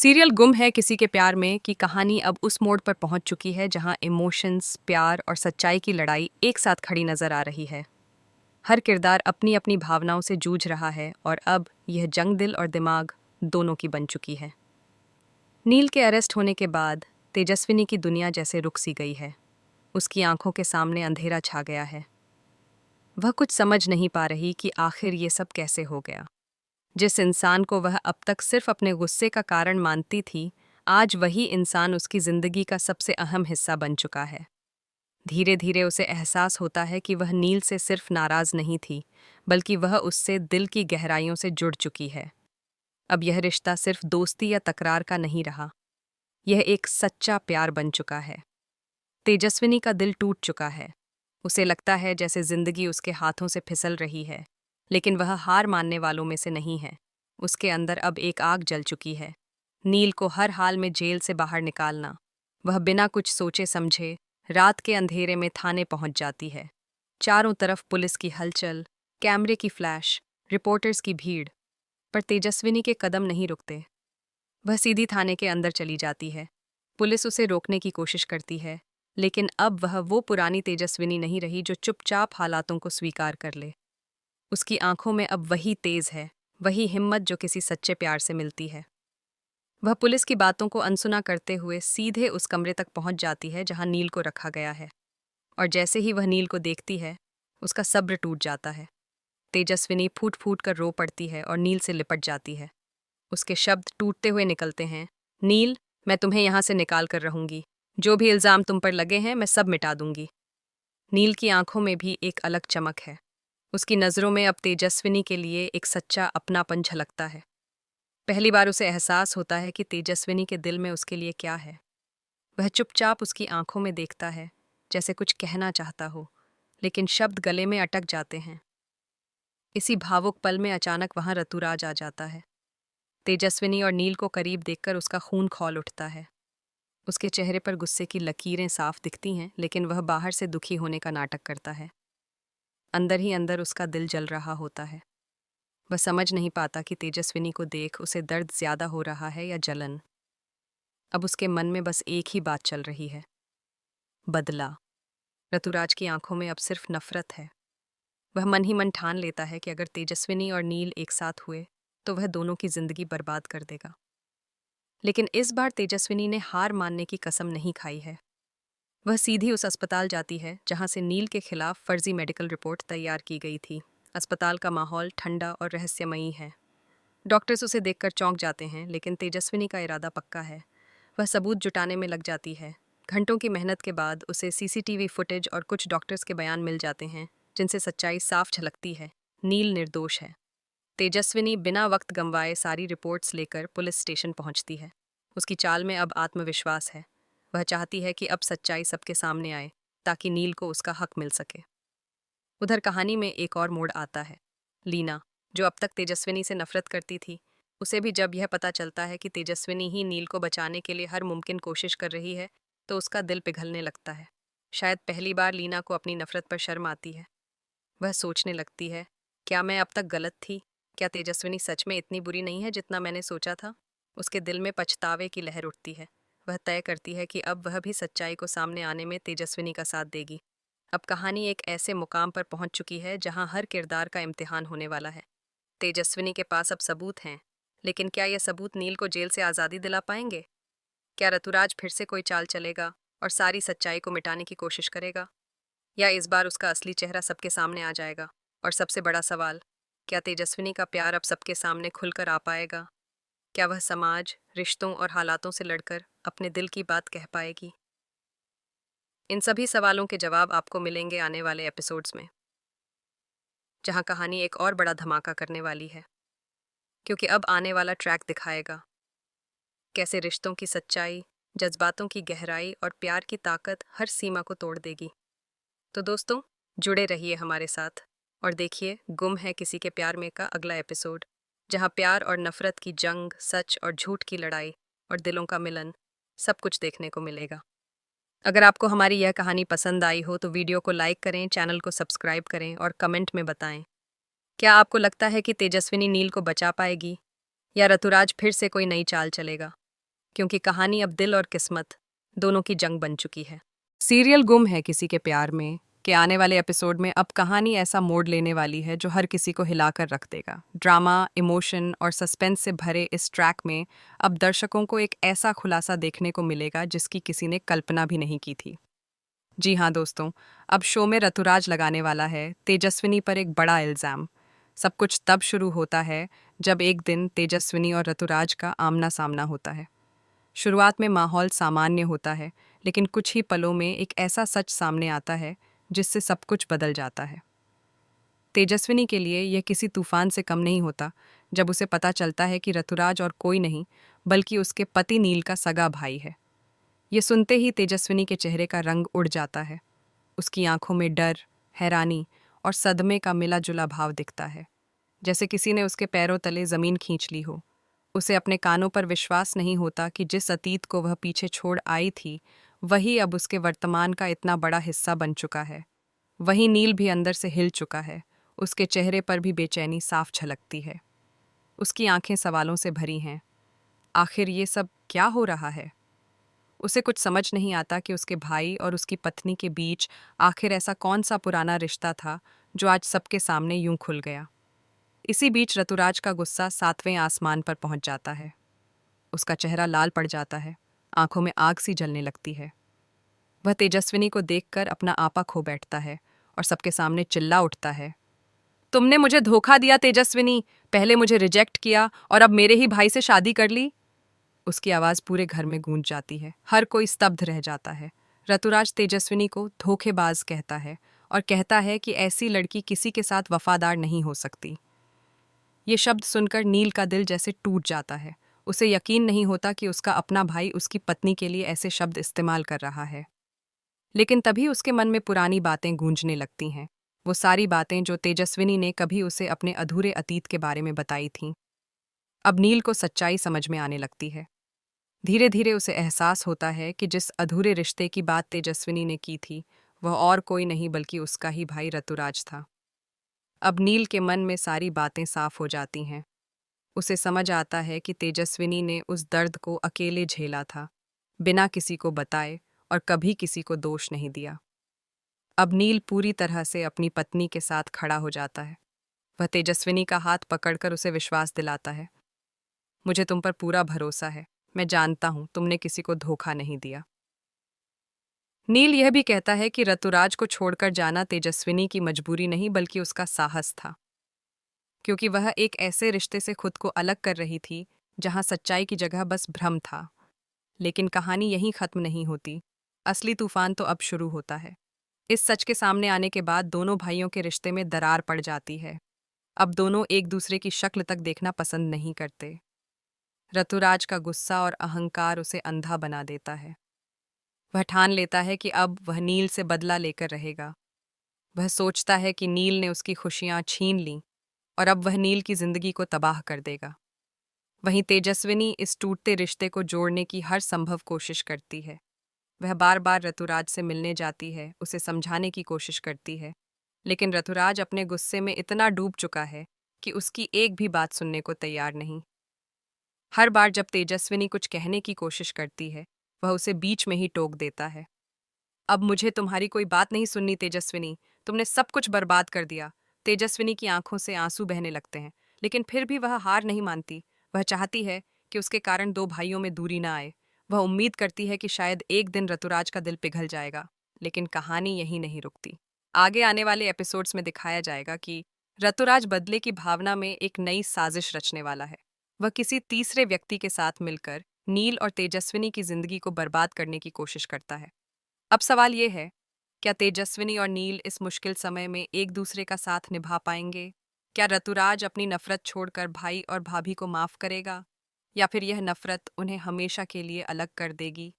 Serial गुम है किसी के प्यार में की कहानी अब उस मोड़ पर पहुंच चुकी है जहां इमोशंस, प्यार और सच्चाई की लड़ाई एक साथ खड़ी नजर आ रही है। हर किरदार अपनी अपनी भावनाओं से जूझ रहा है और अब यह जंग दिल और दिमाग दोनों की बन चुकी है। नील के अरेस्ट होने के बाद तेजस्विनी की दुनिया जैसे रुक सी गई है। उसकी आंखों के सामने अंधेरा छा गया है। वह कुछ समझ नहीं पा रही कि आखिर ये सब कैसे हो गया। जिस इंसान को वह अब तक सिर्फ अपने गुस्से का कारण मानती थी, आज वही इंसान उसकी जिंदगी का सबसे अहम हिस्सा बन चुका है। धीरे धीरे उसे एहसास होता है कि वह नील से सिर्फ नाराज नहीं थी, बल्कि वह उससे दिल की गहराइयों से जुड़ चुकी है। अब यह रिश्ता सिर्फ दोस्ती या तकरार का नहीं रहा, यह एक सच्चा प्यार बन चुका है। तेजस्विनी का दिल टूट चुका है। उसे लगता है जैसे जिंदगी उसके हाथों से फिसल रही है, लेकिन वह हार मानने वालों में से नहीं है। उसके अंदर अब एक आग जल चुकी है, नील को हर हाल में जेल से बाहर निकालना। वह बिना कुछ सोचे समझे रात के अंधेरे में थाने पहुंच जाती है। चारों तरफ पुलिस की हलचल, कैमरे की फ्लैश, रिपोर्टर्स की भीड़, पर तेजस्विनी के कदम नहीं रुकते। वह सीधी थाने के अंदर चली जाती है। पुलिस उसे रोकने की कोशिश करती है, लेकिन अब वह वो पुरानी तेजस्विनी नहीं रही जो चुपचाप हालातों को स्वीकार कर ले। उसकी आंखों में अब वही तेज है, वही हिम्मत जो किसी सच्चे प्यार से मिलती है। वह पुलिस की बातों को अनसुना करते हुए सीधे उस कमरे तक पहुंच जाती है जहां नील को रखा गया है। और जैसे ही वह नील को देखती है, उसका सब्र टूट जाता है। तेजस्विनी फूट फूट कर रो पड़ती है और नील से लिपट जाती है। उसके शब्द टूटते हुए निकलते हैं, नील, मैं तुम्हें यहां से निकाल कर रहूंगी। जो भी इल्जाम तुम पर लगे हैं मैं सब मिटा दूंगी। नील की आंखों में भी एक अलग चमक है। उसकी नज़रों में अब तेजस्विनी के लिए एक सच्चा अपनापन झलकता है। पहली बार उसे एहसास होता है कि तेजस्विनी के दिल में उसके लिए क्या है। वह चुपचाप उसकी आंखों में देखता है, जैसे कुछ कहना चाहता हो, लेकिन शब्द गले में अटक जाते हैं। इसी भावुक पल में अचानक वहां ऋतुराज आ जाता है। तेजस्विनी और नील को करीब देखकर उसका खून खौल उठता है। उसके चेहरे पर गुस्से की लकीरें साफ दिखती हैं, लेकिन वह बाहर से दुखी होने का नाटक करता है। अंदर ही अंदर उसका दिल जल रहा होता है। वह समझ नहीं पाता कि तेजस्विनी को देख उसे दर्द ज्यादा हो रहा है या जलन। अब उसके मन में बस एक ही बात चल रही है, बदला। ऋतुराज की आंखों में अब सिर्फ नफरत है। वह मन ही मन ठान लेता है कि अगर तेजस्विनी और नील एक साथ हुए तो वह दोनों की जिंदगी बर्बाद कर देगा। लेकिन इस बार तेजस्विनी ने हार मानने की कसम नहीं खाई है। वह सीधी उस अस्पताल जाती है जहां से नील के खिलाफ फर्जी मेडिकल रिपोर्ट तैयार की गई थी। अस्पताल का माहौल ठंडा और रहस्यमयी है। डॉक्टर्स उसे देखकर चौंक जाते हैं, लेकिन तेजस्विनी का इरादा पक्का है। वह सबूत जुटाने में लग जाती है। घंटों की मेहनत के बाद उसे सीसीटीवी फुटेज और कुछ डॉक्टर्स के बयान मिल जाते हैं, जिनसे सच्चाई साफ झलकती है। नील निर्दोष है। तेजस्विनी बिना वक्त गंवाए सारी रिपोर्ट्स लेकर पुलिस स्टेशन पहुंचती है। उसकी चाल में अब आत्मविश्वास है। वह चाहती है कि अब सच्चाई सबके सामने आए, ताकि नील को उसका हक मिल सके। उधर कहानी में एक और मोड़ आता है। लीना, जो अब तक तेजस्विनी से नफरत करती थी, उसे भी जब यह पता चलता है कि तेजस्विनी ही नील को बचाने के लिए हर मुमकिन कोशिश कर रही है, तो उसका दिल पिघलने लगता है। शायद पहली बार लीना को अपनी नफरत पर शर्म आती है। वह सोचने लगती है, क्या मैं अब तक गलत थी? क्या तेजस्विनी सच में इतनी बुरी नहीं है जितना मैंने सोचा था? उसके दिल में पछतावे की लहर उठती है। वह तय करती है कि अब वह भी सच्चाई को सामने आने में तेजस्विनी का साथ देगी। अब कहानी एक ऐसे मुकाम पर पहुंच चुकी है जहां हर किरदार का इम्तिहान होने वाला है। तेजस्विनी के पास अब सबूत हैं, लेकिन क्या यह सबूत नील को जेल से आज़ादी दिला पाएंगे? क्या ऋतुराज फिर से कोई चाल चलेगा और सारी सच्चाई को मिटाने की कोशिश करेगा? या इस बार उसका असली चेहरा सबके सामने आ जाएगा? और सबसे बड़ा सवाल, क्या तेजस्विनी का प्यार अब सबके सामने खुलकर आ पाएगा? क्या वह समाज, रिश्तों और हालातों से लड़कर अपने दिल की बात कह पाएगी? इन सभी सवालों के जवाब आपको मिलेंगे आने वाले एपिसोड्स में, जहां कहानी एक और बड़ा धमाका करने वाली है। क्योंकि अब आने वाला ट्रैक दिखाएगा कैसे रिश्तों की सच्चाई, जज्बातों की गहराई और प्यार की ताकत हर सीमा को तोड़ देगी। तो दोस्तों, जुड़े रहिए हमारे साथ और देखिए गुम है किसी के प्यार में का अगला एपिसोड, जहां प्यार और नफरत की जंग, सच और झूठ की लड़ाई और दिलों का मिलन, सब कुछ देखने को मिलेगा। अगर आपको हमारी यह कहानी पसंद आई हो तो वीडियो को लाइक करें, चैनल को सब्सक्राइब करें और कमेंट में बताएं, क्या आपको लगता है कि तेजस्विनी नील को बचा पाएगी या ऋतुराज फिर से कोई नई चाल चलेगा? क्योंकि कहानी अब दिल और किस्मत दोनों की जंग बन चुकी है। सीरियल गुम है किसी के प्यार में के आने वाले एपिसोड में अब कहानी ऐसा मोड़ लेने वाली है जो हर किसी को हिलाकर रख देगा। ड्रामा, इमोशन और सस्पेंस से भरे इस ट्रैक में अब दर्शकों को एक ऐसा खुलासा देखने को मिलेगा जिसकी किसी ने कल्पना भी नहीं की थी। जी हाँ दोस्तों, अब शो में ऋतुराज लगाने वाला है तेजस्विनी पर एक बड़ा इल्ज़ाम। सब कुछ तब शुरू होता है जब एक दिन तेजस्विनी और ऋतुराज का आमना सामना होता है। शुरुआत में माहौल सामान्य होता है, लेकिन कुछ ही पलों में एक ऐसा सच सामने आता है जिससे सब कुछ बदल जाता है। तेजस्विनी के लिए यह किसी तूफान से कम नहीं होता जब उसे पता चलता है कि ऋतुराज और कोई नहीं बल्कि उसके पति नील का सगा भाई है। ये सुनते ही तेजस्विनी के चेहरे का रंग उड़ जाता है। उसकी आंखों में डर, हैरानी और सदमे का मिला जुला भाव दिखता है, जैसे किसी ने उसके पैरों तले जमीन खींच ली हो। उसे अपने कानों पर विश्वास नहीं होता कि जिस अतीत को वह पीछे छोड़ आई थी वही अब उसके वर्तमान का इतना बड़ा हिस्सा बन चुका है। वही नील भी अंदर से हिल चुका है। उसके चेहरे पर भी बेचैनी साफ झलकती है। उसकी आंखें सवालों से भरी हैं। आखिर ये सब क्या हो रहा है? उसे कुछ समझ नहीं आता कि उसके भाई और उसकी पत्नी के बीच आखिर ऐसा कौन सा पुराना रिश्ता था जो आज सबके सामने यूं खुल गया। इसी बीच ऋतुराज का गुस्सा सातवें आसमान पर पहुंच जाता है। उसका चेहरा लाल पड़ जाता है, आंखों में आग सी जलने लगती है। वह तेजस्विनी को देखकर अपना आपा खो बैठता है और सबके सामने चिल्ला उठता है, तुमने मुझे धोखा दिया तेजस्विनी, पहले मुझे रिजेक्ट किया और अब मेरे ही भाई से शादी कर ली। उसकी आवाज पूरे घर में गूंज जाती है। हर कोई स्तब्ध रह जाता है। ऋतुराज तेजस्विनी को धोखेबाज कहता है और कहता है कि ऐसी लड़की किसी के साथ वफादार नहीं हो सकती। ये शब्द सुनकर नील का दिल जैसे टूट जाता है। उसे यकीन नहीं होता कि उसका अपना भाई उसकी पत्नी के लिए ऐसे शब्द इस्तेमाल कर रहा है। लेकिन तभी उसके मन में पुरानी बातें गूंजने लगती हैं। वो सारी बातें जो तेजस्विनी ने कभी उसे अपने अधूरे अतीत के बारे में बताई थीं। अब नील को सच्चाई समझ में आने लगती है। धीरे धीरे उसे एहसास होता है कि जिस अधूरे रिश्ते की बात तेजस्विनी ने की थी वह और कोई नहीं बल्कि उसका ही भाई ऋतुराज था। अब नील के मन में सारी बातें साफ हो जाती हैं। उसे समझ आता है कि तेजस्विनी ने उस दर्द को अकेले झेला था, बिना किसी को बताए, और कभी किसी को दोष नहीं दिया। अब नील पूरी तरह से अपनी पत्नी के साथ खड़ा हो जाता है। वह तेजस्विनी का हाथ पकड़कर उसे विश्वास दिलाता है, मुझे तुम पर पूरा भरोसा है, मैं जानता हूं तुमने किसी को धोखा नहीं दिया। नील यह भी कहता है कि ऋतुराज को छोड़कर जाना तेजस्विनी की मजबूरी नहीं बल्कि उसका साहस था, क्योंकि वह एक ऐसे रिश्ते से खुद को अलग कर रही थी जहां सच्चाई की जगह बस भ्रम था। लेकिन कहानी यहीं खत्म नहीं होती। असली तूफान तो अब शुरू होता है। इस सच के सामने आने के बाद दोनों भाइयों के रिश्ते में दरार पड़ जाती है। अब दोनों एक दूसरे की शक्ल तक देखना पसंद नहीं करते। ऋतुराज का गुस्सा और अहंकार उसे अंधा बना देता है। वह ठान लेता है कि अब वह नील से बदला लेकर रहेगा। वह सोचता है कि नील ने उसकी खुशियां छीन लीं और अब वह नील की जिंदगी को तबाह कर देगा। वहीं तेजस्विनी इस टूटते रिश्ते को जोड़ने की हर संभव कोशिश करती है। वह बार बार ऋतुराज से मिलने जाती है, उसे समझाने की कोशिश करती है, लेकिन ऋतुराज अपने गुस्से में इतना डूब चुका है कि उसकी एक भी बात सुनने को तैयार नहीं। हर बार जब तेजस्विनी कुछ कहने की कोशिश करती है वह उसे बीच में ही टोक देता है। अब मुझे तुम्हारी कोई बात नहीं सुननी तेजस्विनी, तुमने सब कुछ बर्बाद कर दिया। तेजस्विनी की आंखों से आंसू बहने लगते हैं, लेकिन फिर भी वह हार नहीं मानती। वह चाहती है कि उसके कारण दो भाइयों में दूरी ना आए। वह उम्मीद करती है कि शायद एक दिन ऋतुराज का दिल पिघल जाएगा। लेकिन कहानी यहीं नहीं रुकती। आगे आने वाले एपिसोड्स में दिखाया जाएगा कि ऋतुराज बदले की भावना में एक नई साजिश रचने वाला है। वह किसी तीसरे व्यक्ति के साथ मिलकर नील और तेजस्विनी की जिंदगी को बर्बाद करने की कोशिश करता है। अब सवाल ये है, क्या तेजस्विनी और नील इस मुश्किल समय में एक दूसरे का साथ निभा पाएंगे? क्या ऋतुराज अपनी नफरत छोड़कर भाई और भाभी को माफ करेगा, या फिर यह नफरत उन्हें हमेशा के लिए अलग कर देगी?